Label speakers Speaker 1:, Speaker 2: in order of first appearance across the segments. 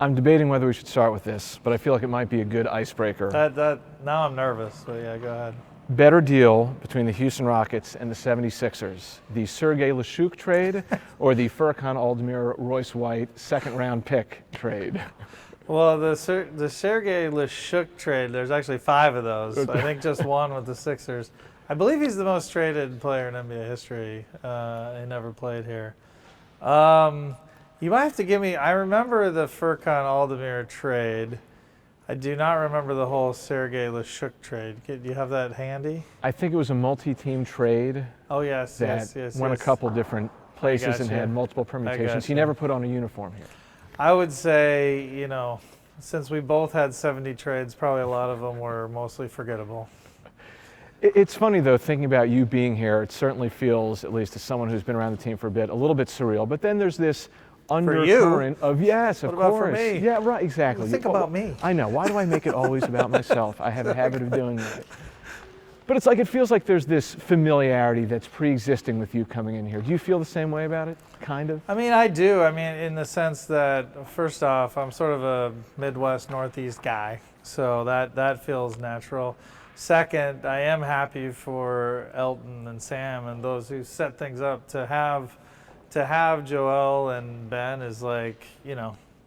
Speaker 1: I'm debating whether we should start with this, but I feel like it might be a good icebreaker.
Speaker 2: Now I'm nervous, but yeah, go ahead.
Speaker 1: Better deal between the Houston Rockets and the 76ers, the Sergei Lashuk trade or the Furkan Aldemir Royce White second-round pick trade?
Speaker 2: Well, the Sergei Lashuk trade, there's actually 5 of those.
Speaker 1: Okay.
Speaker 2: I think just one with the Sixers. I believe he's the most traded player in NBA history. He never played here. You might have to give me, I remember the Furkan Aldemir trade. I do not remember the whole Sergei Lashuk trade. Do you have that handy?
Speaker 1: I think it was a multi-team trade.
Speaker 2: Oh, yes,
Speaker 1: that
Speaker 2: yes.
Speaker 1: went a couple different places and had multiple permutations. He never put on a uniform here.
Speaker 2: I would say, since we both had 70 trades, probably a lot of them were mostly forgettable.
Speaker 1: It's funny, though, thinking about you being here, it certainly feels, at least as someone who's been around the team for a bit, a little bit surreal. But then there's this undercurrent of, yes, of course.
Speaker 2: What about for me?
Speaker 1: Yeah, right, exactly.
Speaker 2: Think about me.
Speaker 1: I know. Why do I make it always about myself? I have a habit of doing that. But it's like, it feels like there's this familiarity that's pre-existing with you coming in here. Do you feel the same way about it? Kind of?
Speaker 2: I mean, I do. I mean, in the sense that, first off, I'm sort of a Midwest, Northeast guy. So that feels natural. Second, I am happy for Elton and Sam and those who set things up to have Joel and Ben is like,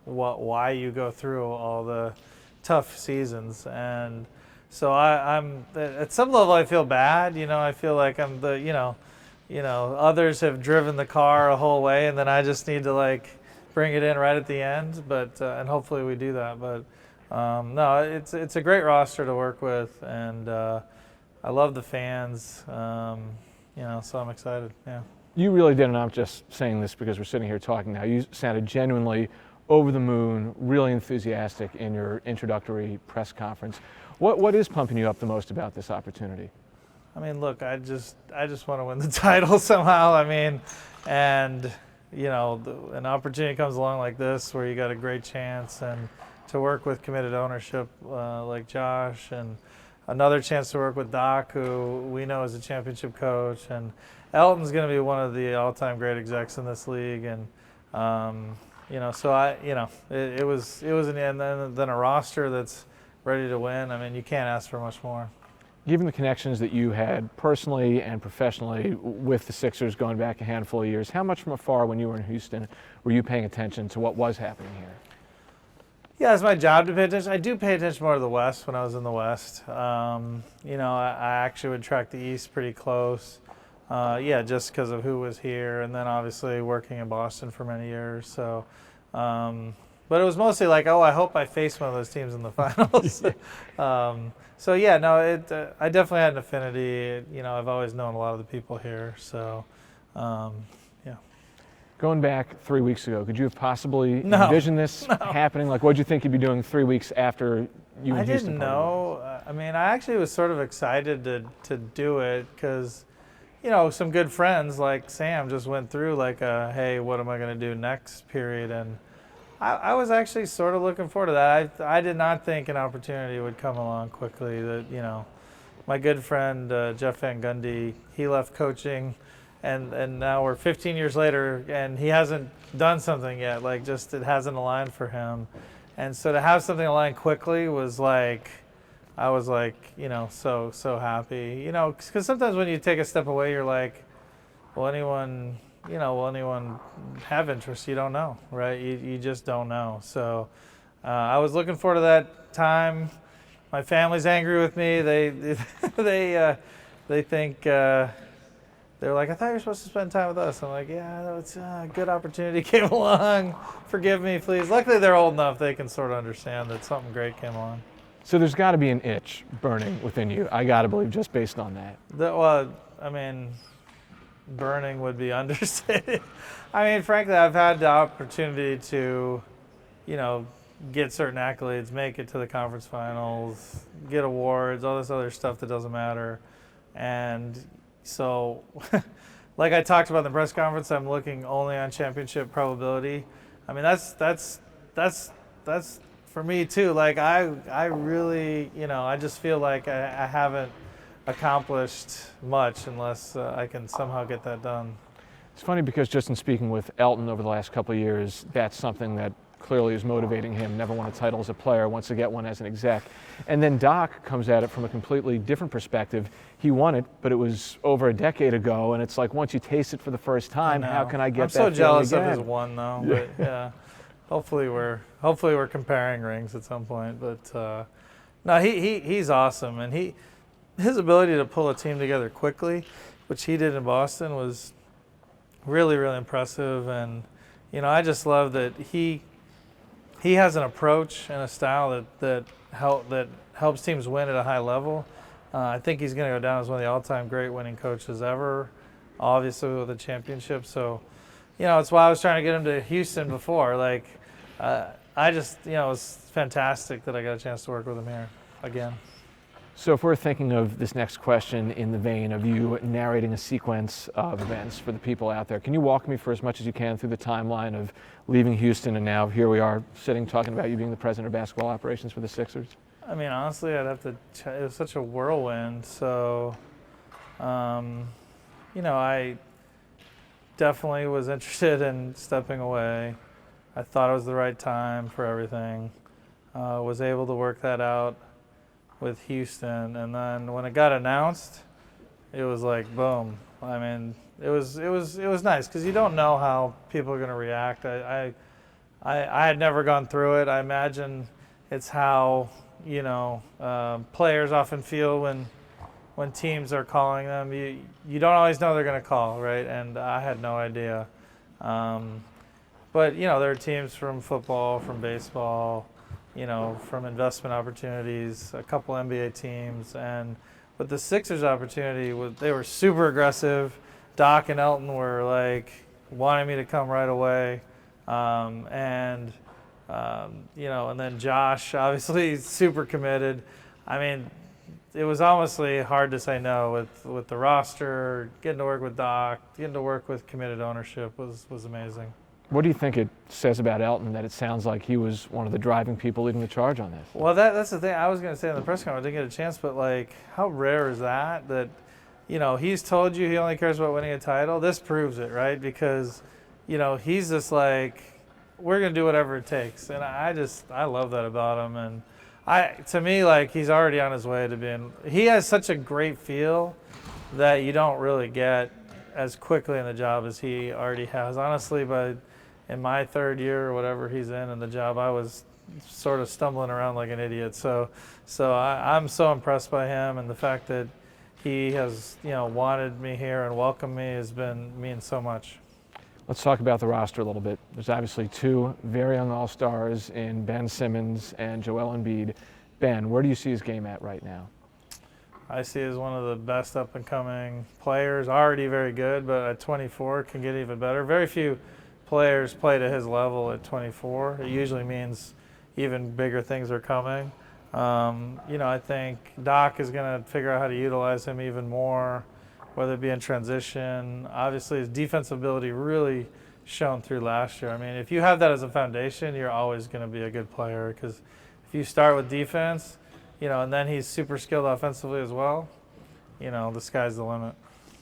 Speaker 2: why you go through all the tough seasons. And so I'm at some level I feel bad, I feel like I'm the, others have driven the car a whole way and then I just need to bring it in right at the end, but and hopefully we do that. But no, it's a great roster to work with, and I love the fans, so I'm excited. Yeah. You
Speaker 1: really did, and I'm just saying this because we're sitting here talking now. You sounded genuinely over the moon, really enthusiastic in your introductory press conference. What is pumping you up the most about this opportunity?
Speaker 2: I mean, look, I just want to win the title somehow. I mean, and an opportunity comes along like this where you got a great chance and to work with committed ownership like Josh, and another chance to work with Doc, who we know is a championship coach, and Elton's going to be one of the all-time great execs in this league, and so it was and then a roster that's ready to win. I mean, you can't ask for much more.
Speaker 1: Given the connections that you had personally and professionally with the Sixers going back a handful of years, how much from afar when you were in Houston were you paying attention to what was happening here?
Speaker 2: Yeah, it's my job to pay attention. I do pay attention more to the West when I was in the West. I actually would track the East pretty close. Just because of who was here, and then obviously working in Boston for many years. So, but it was mostly like, I hope I face one of those teams in the finals. I definitely had an affinity. I've always known a lot of the people here. So, yeah.
Speaker 1: Going back 3 weeks ago, could you have possibly envisioned this happening? What did you think you'd be doing 3 weeks after you and Houston?
Speaker 2: I didn't know. I mean, I actually was sort of excited to do it because, some good friends like Sam just went through hey, what am I going to do next period? And I was actually sort of looking forward to that. I did not think an opportunity would come along quickly. That my good friend Jeff Van Gundy, he left coaching, and now we're 15 years later, and he hasn't done something yet. It hasn't aligned for him, and so to have something align quickly was I was so happy. Because sometimes when you take a step away, you're like, will anyone have interest? You don't know, right? You just don't know. So I was looking forward to that time. My family's angry with me. They think they're like, I thought you were supposed to spend time with us. I'm like, yeah, it's a good opportunity came along. Forgive me, please. Luckily, they're old enough they can sort of understand that something great came along.
Speaker 1: So there's got to be an itch burning within you, I got to believe, just based on that.
Speaker 2: Burning would be understated. Frankly, I've had the opportunity to, get certain accolades, make it to the conference finals, get awards, all this other stuff that doesn't matter. And so, like I talked about in the press conference, I'm looking only on championship probability. That's for me too. I really, I just feel like I haven't accomplished much unless I can somehow get that done.
Speaker 1: It's funny because just in speaking with Elton over the last couple of years, that's something that clearly is motivating him. Never won a title as a player, wants to get one as an exec. And then Doc comes at it from a completely different perspective. He won it, but it was over a decade ago, and it's like once you taste it for the first time, how can I get that?
Speaker 2: I'm so jealous
Speaker 1: again?
Speaker 2: of his one though. But yeah, hopefully we're comparing rings at some point. But no, he's awesome, and his ability to pull a team together quickly, which he did in Boston, was really, really impressive. And I just love that he has an approach and a style that helps teams win at a high level. I think he's going to go down as one of the all-time great winning coaches ever, obviously with a championship. So, it's why I was trying to get him to Houston before. Like, I just, it was fantastic that I got a chance to work with him here again.
Speaker 1: So if we're thinking of this next question in the vein of you narrating a sequence of events for the people out there, can you walk me for as much as you can through the timeline of leaving Houston and now here we are sitting talking about you being the president of basketball operations for the Sixers?
Speaker 2: I mean, honestly, I'd have to. It was such a whirlwind. So, I definitely was interested in stepping away. I thought it was the right time for everything. Was able to work that out with Houston, and then when it got announced, it was like boom. I mean, it was nice because you don't know how people are going to react. I had never gone through it. I imagine it's how players often feel when teams are calling them. You don't always know they're going to call, right? And I had no idea. But there are teams from football, from baseball, from investment opportunities, a couple NBA teams, but the Sixers opportunity they were super aggressive. Doc and Elton were like wanting me to come right away, and then Josh obviously super committed. I mean, it was honestly hard to say no with the roster, getting to work with Doc, getting to work with committed ownership was amazing.
Speaker 1: What do you think it says about Elton that it sounds like he was one of the driving people leading the charge on this?
Speaker 2: Well, that's the thing I was going to say in the press conference. I didn't get a chance, but like, how rare is that he's told you he only cares about winning a title? This proves it, right? Because, he's just like, we're going to do whatever it takes. And I love that about him. And to me, like, he's already on his way to being, he has such a great feel that you don't really get as quickly in the job as he already has. Honestly, in my third year or whatever he's in the job, I was sort of stumbling around like an idiot. So I'm so impressed by him, and the fact that he has wanted me here and welcomed me means so much.
Speaker 1: Let's talk about the roster a little bit. There's obviously two very young all-stars in Ben Simmons and Joel Embiid. Ben, where do you see his game at right now?
Speaker 2: I see as one of the best up-and-coming players, already very good, but at 24 can get even better. Very few players play to his level at 24. It usually means even bigger things are coming. I think Doc is going to figure out how to utilize him even more, whether it be in transition. Obviously, his defensive ability really shone through last year. I mean, if you have that as a foundation, you're always going to be a good player, because if you start with defense, and then he's super skilled offensively as well, the sky's the limit.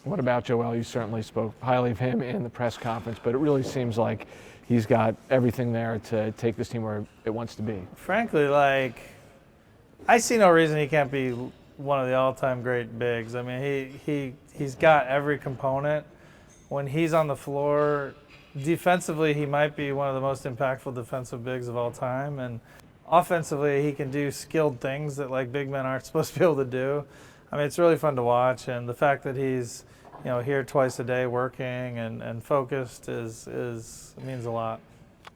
Speaker 1: What about Joel? You certainly spoke highly of him in the press conference, but it really seems like he's got everything there to take this team where it wants to be.
Speaker 2: Frankly, I see no reason he can't be one of the all-time great bigs. I mean, he's got every component. When he's on the floor, defensively, he might be one of the most impactful defensive bigs of all time, and offensively, he can do skilled things that big men aren't supposed to be able to do. I mean, it's really fun to watch, and the fact that he's here twice a day working and focused means a lot.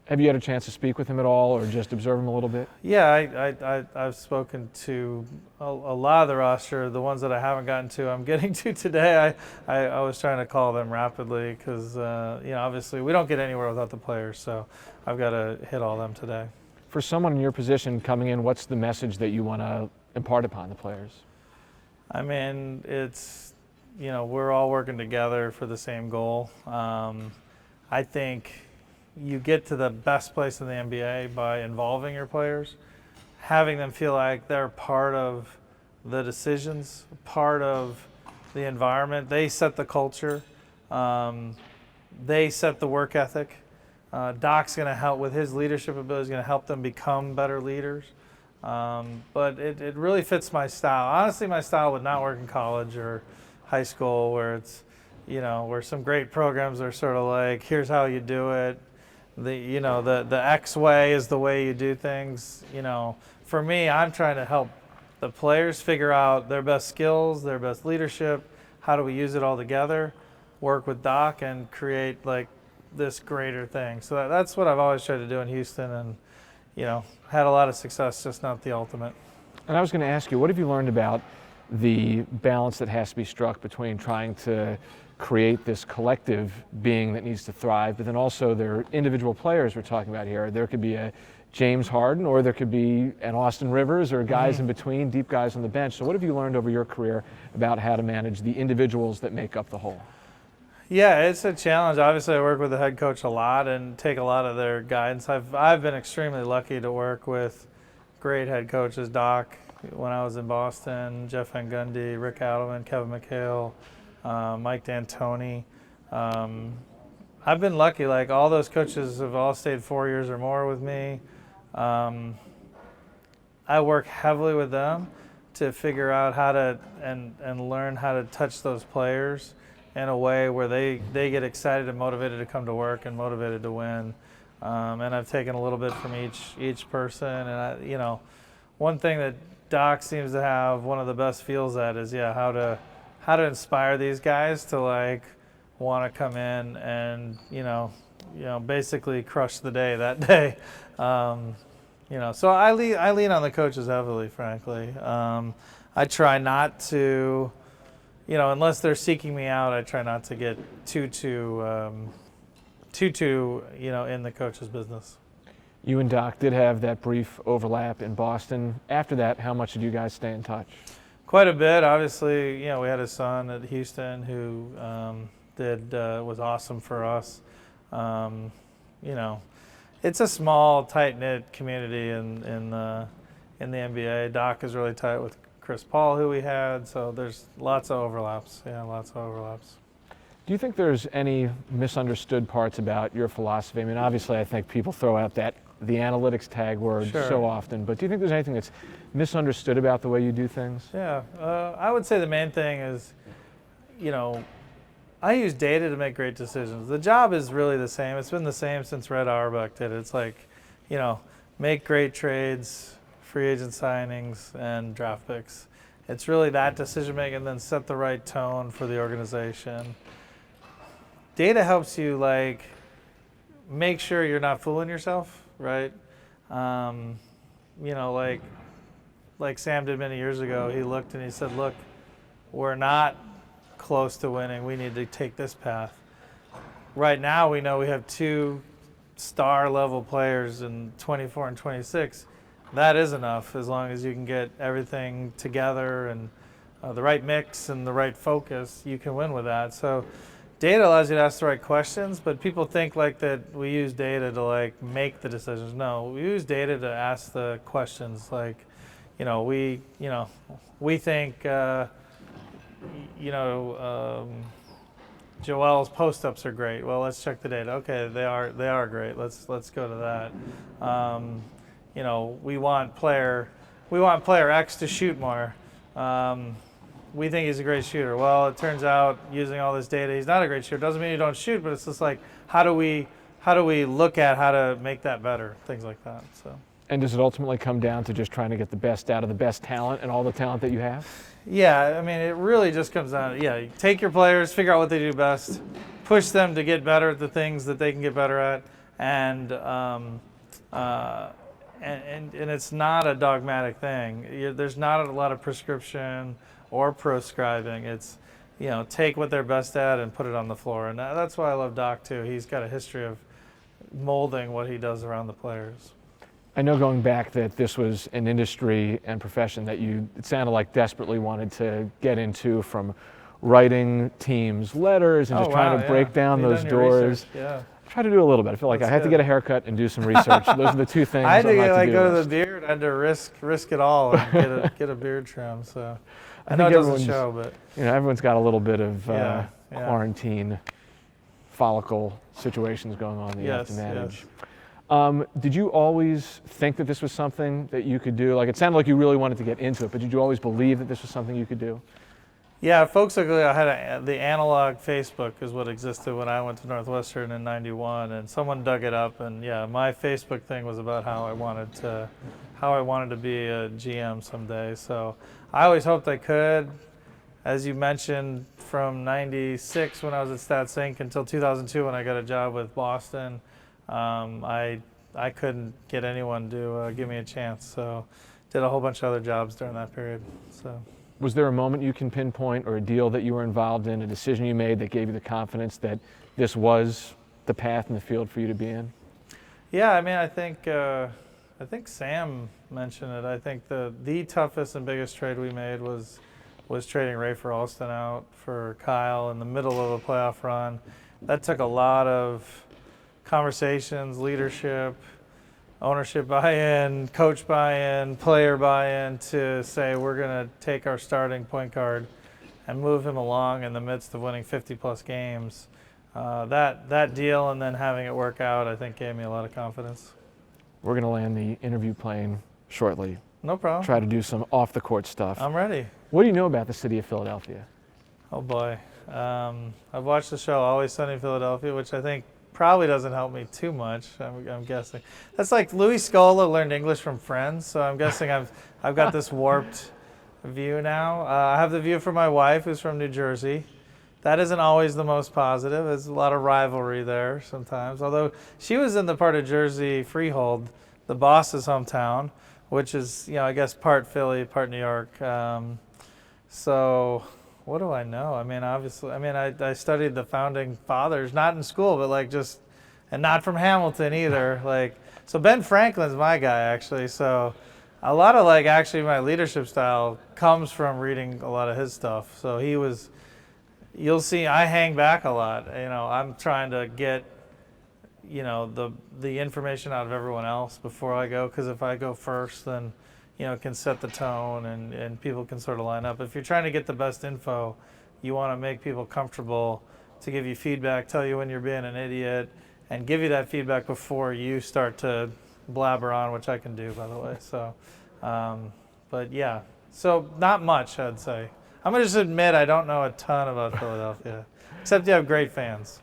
Speaker 1: Have you had a chance to speak with him at all, or just observe him a little bit?
Speaker 2: Yeah, I've spoken to a lot of the roster. The ones that I haven't gotten to, I'm getting to today. I was trying to call them rapidly because obviously we don't get anywhere without the players, so I've got to hit all them today.
Speaker 1: For someone in your position coming in, what's the message that you want to impart upon the players?
Speaker 2: I mean, it's, we're all working together for the same goal. I think you get to the best place in the NBA by involving your players, having them feel like they're part of the decisions, part of the environment. They set the culture. They set the work ethic. Doc's going to help with his leadership abilities, going to help them become better leaders. But it really fits my style. Honestly, my style would not work in college or high school, where it's, where some great programs are sort of like, here's how you do it. The X way is the way you do things. For me, I'm trying to help the players figure out their best skills, their best leadership. How do we use it all together? Work with Doc and create like this greater thing. So that's what I've always tried to do in Houston, and had a lot of success, just not the ultimate.
Speaker 1: And I was going to ask you, what have you learned about the balance that has to be struck between trying to create this collective being that needs to thrive, but then also there are individual players we're talking about here. There could be a James Harden, or there could be an Austin Rivers, or guys in between, deep guys on the bench. So what have you learned over your career about how to manage the individuals that make up the whole?
Speaker 2: Yeah, it's a challenge. Obviously, I work with the head coach a lot and take a lot of their guidance. I've been extremely lucky to work with great head coaches, Doc, when I was in Boston, Jeff Van Gundy, Rick Adelman, Kevin McHale, Mike D'Antoni. I've been lucky. Like, all those coaches have all stayed 4 years or more with me. I work heavily with them to figure out how to and learn how to touch those players in a way where they get excited and motivated to come to work and motivated to win. And I've taken a little bit from each person. And one thing that Doc seems to have one of the best feels at is how to inspire these guys to like want to come in and basically crush the day that day. So I lean on the coaches heavily, frankly. I try not to, unless they're seeking me out, I try not to get too in the coach's business.
Speaker 1: You and Doc did have that brief overlap in Boston. After that, how much did you guys stay in touch?
Speaker 2: Quite a bit. Obviously, we had a son at Houston who was awesome for us. It's a small, tight-knit community in the NBA. Doc is really tight with Chris Paul, who we had, so there's lots of overlaps. Yeah, lots of overlaps.
Speaker 1: Do you think there's any misunderstood parts about your philosophy? I mean, obviously, I think people throw out the analytics tag word so often, but do you think there's anything that's misunderstood about the way you do things?
Speaker 2: Yeah, I would say the main thing is, I use data to make great decisions. The job is really the same. It's been the same since Red Auerbach did it. It's like, make great trades, free agent signings, and draft picks. It's really that decision making, and then set the right tone for the organization. Data helps you make sure you're not fooling yourself, right? Like Sam did many years ago. He looked and he said, "Look, we're not close to winning. We need to take this path." Right now, we know we have 2 star level players in 24 and 26. That is enough, as long as you can get everything together and the right mix and the right focus. You can win with that. So data allows you to ask the right questions, but people think that we use data to make the decisions. No, we use data to ask the questions. We think Joel's post-ups are great. Well, let's check the data. Okay, they are great. Let's go to that. We want player X to shoot more. We think he's a great shooter. Well, it turns out, using all this data, he's not a great shooter. Doesn't mean you don't shoot, but it's just how do we look at how to make that better? Things like that. So.
Speaker 1: And does it ultimately come down to just trying to get the best out of the best talent and all the talent that you have?
Speaker 2: Yeah, I mean, it really just comes down to, you take your players, figure out what they do best, push them to get better at the things that they can get better at, and it's not a dogmatic thing. There's not a lot of prescription or prescribing. It's, take what they're best at and put it on the floor. And that's why I love Doc, too. He's got a history of molding what he does around the players.
Speaker 1: I know, going back, that this was an industry and profession that it sounded like desperately wanted to get into, from writing teams letters and trying to break down those doors.
Speaker 2: Yeah.
Speaker 1: I try to do a little bit. I feel like I had to get a haircut and do some research. Those are the 2 things
Speaker 2: I had to go to
Speaker 1: list.
Speaker 2: the beard. I had to risk it all and get a beard trim. So I know it doesn't show, but
Speaker 1: everyone's got a little bit of quarantine follicle situations going on that you have to
Speaker 2: Yes,
Speaker 1: manage.
Speaker 2: yes.
Speaker 1: Did you always think that this was something that you could do? Like, it sounded like you really wanted to get into it, but did you always believe that this was something you could do?
Speaker 2: Yeah, folks, I had the analog Facebook is what existed when I went to Northwestern in '91, and someone dug it up, and yeah, my Facebook thing was about how I wanted to be a GM someday. So I always hoped I could. As you mentioned, from '96 when I was at Stats Inc. until 2002 when I got a job with Boston, I couldn't get anyone to give me a chance. So did a whole bunch of other jobs during that period. So.
Speaker 1: Was there a moment you can pinpoint or a deal that you were involved in, a decision you made that gave you the confidence that this was the path and the field for you to be in?
Speaker 2: Yeah, I mean, I think Sam mentioned it. I think the toughest and biggest trade we made was trading Rafer Alston out for Kyle in the middle of a playoff run. That took a lot of conversations, leadership, ownership buy-in, coach buy-in, player buy-in to say we're going to take our starting point guard and move him along in the midst of winning 50-plus games. That deal and then having it work out, I think, gave me a lot of confidence.
Speaker 1: We're going to land the interview plane shortly.
Speaker 2: No problem.
Speaker 1: Try to do some off-the-court stuff.
Speaker 2: I'm ready.
Speaker 1: What do you know about the city of Philadelphia?
Speaker 2: Oh, boy. I've watched the show Always Sunny in Philadelphia, which I think probably doesn't help me too much. I'm guessing that's like Louis Scola learned English from Friends, so I'm guessing I've got this warped view now. I have the view from my wife, who's from New Jersey. That isn't always the most positive. There's a lot of rivalry there sometimes. Although she was in the part of Jersey, Freehold, the boss's hometown, which is, I guess part Philly, part New York. So. What do I know? I mean, obviously, I studied the founding fathers, not in school, but and not from Hamilton either. So Ben Franklin's my guy, actually. So a lot of actually my leadership style comes from reading a lot of his stuff. So you'll see I hang back a lot. I'm trying to get, the information out of everyone else before I go, because if I go first, then it can set the tone and people can sort of line up. If you're trying to get the best info, you want to make people comfortable to give you feedback, tell you when you're being an idiot, and give you that feedback before you start to blabber on, which I can do, by the way. So, but yeah, so not much, I'd say. I'm going to just admit I don't know a ton about Philadelphia, except you have great fans.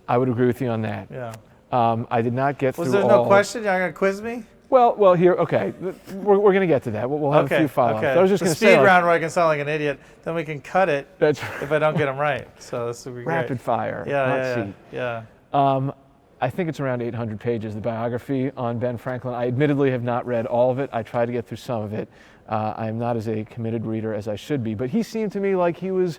Speaker 1: I would agree with you on that.
Speaker 2: Yeah.
Speaker 1: I did not get through all...
Speaker 2: Was there no question? You're going to quiz me?
Speaker 1: Well, here, okay. We're going to get to that. We'll have a few follow-ups.
Speaker 2: Okay.
Speaker 1: I was just going to say,
Speaker 2: speed round where I can sound like an idiot, then we can cut it
Speaker 1: that's
Speaker 2: if I don't get them right. So this would be great.
Speaker 1: rapid fire.
Speaker 2: Yeah.
Speaker 1: I think it's around 800 pages, the biography on Ben Franklin. I admittedly have not read all of it. I tried to get through some of it. I am not as a committed reader as I should be, but he seemed to me like he was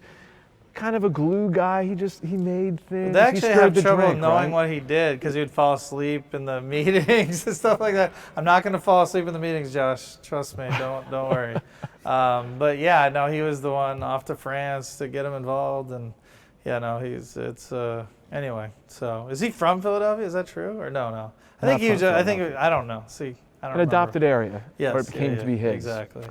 Speaker 1: kind of a glue guy. He made things.
Speaker 2: They actually have trouble
Speaker 1: drink,
Speaker 2: knowing
Speaker 1: right?
Speaker 2: what he did because he would fall asleep in the meetings and stuff like that. I'm not going to fall asleep in the meetings, Josh. Trust me. Don't worry. But yeah, no, he was the one off to France to get him involved, and yeah, no, anyway. So is he from Philadelphia? Is that true or no? I think he was. I don't know. See, I don't
Speaker 1: An adopted area.
Speaker 2: Yes,
Speaker 1: where it came to be his.
Speaker 2: Exactly.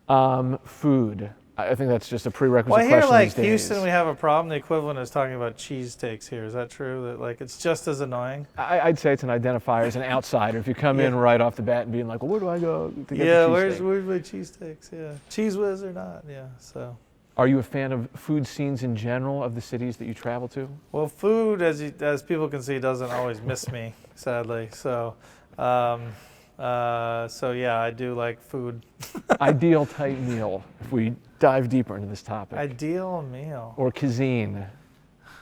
Speaker 2: Yeah.
Speaker 1: Food. I think that's just a prerequisite
Speaker 2: Well, I hear
Speaker 1: question these days.
Speaker 2: Houston, we have a problem. The equivalent is talking about cheesesteaks here. Is that true? That it's just as annoying?
Speaker 1: I'd say it's an identifier as an outsider. If you come in right off the bat and being like, well, where do I go to get the
Speaker 2: where's my cheesesteaks? Yeah, Cheese Whiz or not? Yeah. So.
Speaker 1: Are you a fan of food scenes in general of the cities that you travel to?
Speaker 2: Well, food, as people can see, doesn't always miss me, sadly. So. Yeah, I do like food.
Speaker 1: Ideal type meal, if we dive deeper into this topic.
Speaker 2: Ideal meal.
Speaker 1: Or cuisine.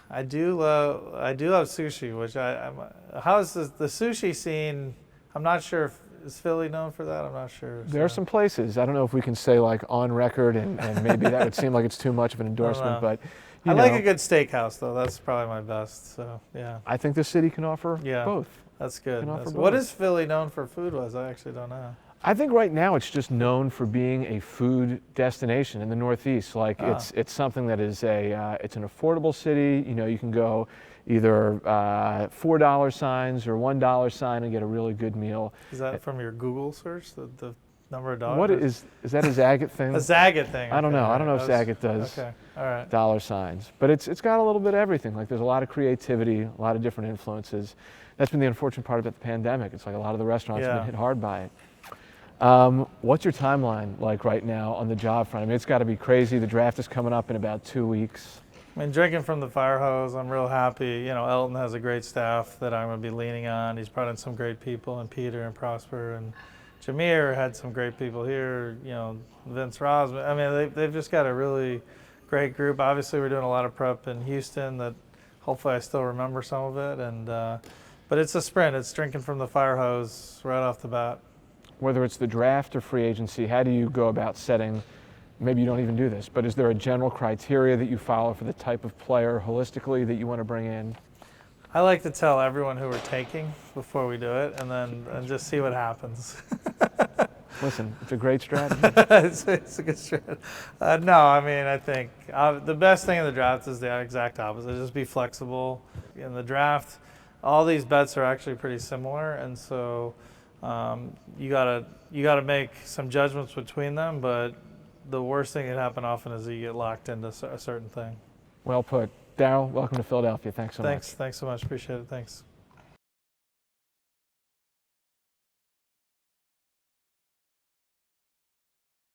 Speaker 2: I do love sushi, which how's the sushi scene? I'm not sure if is Philly known for that. I'm not sure.
Speaker 1: There are some places. I don't know if we can say on record, and maybe that would seem like it's too much of an endorsement, but
Speaker 2: I like a good steakhouse though. That's probably my best. So yeah.
Speaker 1: I think the city can offer both.
Speaker 2: That's good.
Speaker 1: Both.
Speaker 2: What is Philly known for food-wise? I actually don't know.
Speaker 1: I think right now it's just known for being a food destination in the Northeast. It's something that is it's an affordable city. You can go either $4 signs or $1 sign and get a really good meal.
Speaker 2: Is that from your Google search? The number of dollars.
Speaker 1: What is that a Zagat thing?
Speaker 2: A Zagat thing.
Speaker 1: I don't
Speaker 2: okay,
Speaker 1: know. I don't know if
Speaker 2: all right.
Speaker 1: Zagat does
Speaker 2: Okay, all right.
Speaker 1: dollar signs, but it's got a little bit of everything. Like there's a lot of creativity, a lot of different influences. That's been the unfortunate part about the pandemic. It's like a lot of the restaurants have
Speaker 2: Yeah.
Speaker 1: been hit hard by it. What's your timeline like right now on the job front? I mean, it's got to be crazy. The draft is coming up in about 2 weeks.
Speaker 2: I mean, drinking from the fire hose, I'm real happy. You know, Elton has a great staff that I'm going to be leaning on. He's brought in some great people, and Peter and Prosper and Jameer had some great people here. You know, Vince Rosman. I mean, they've just got a really great group. Obviously, we're doing a lot of prep in Houston that hopefully I still remember some of it. And but it's a sprint. It's drinking from the fire hose right off the bat.
Speaker 1: Whether it's the draft or free agency, how do you go about setting, maybe you don't even do this, but is there a general criteria that you follow for the type of player holistically that you want to bring in?
Speaker 2: I like to tell everyone who we're taking before we do it, and just see what happens.
Speaker 1: Listen, it's a great strategy.
Speaker 2: It's a good strategy. No, I mean, I think the best thing in the draft is the exact opposite. Just be flexible. In the draft, all these bets are actually pretty similar, and so you gotta make some judgments between them. But the worst thing that happen often is that you get locked into a certain thing.
Speaker 1: Well put. Daryl, welcome to Philadelphia. Thanks so much.
Speaker 2: Thanks so much. Appreciate it. Thanks.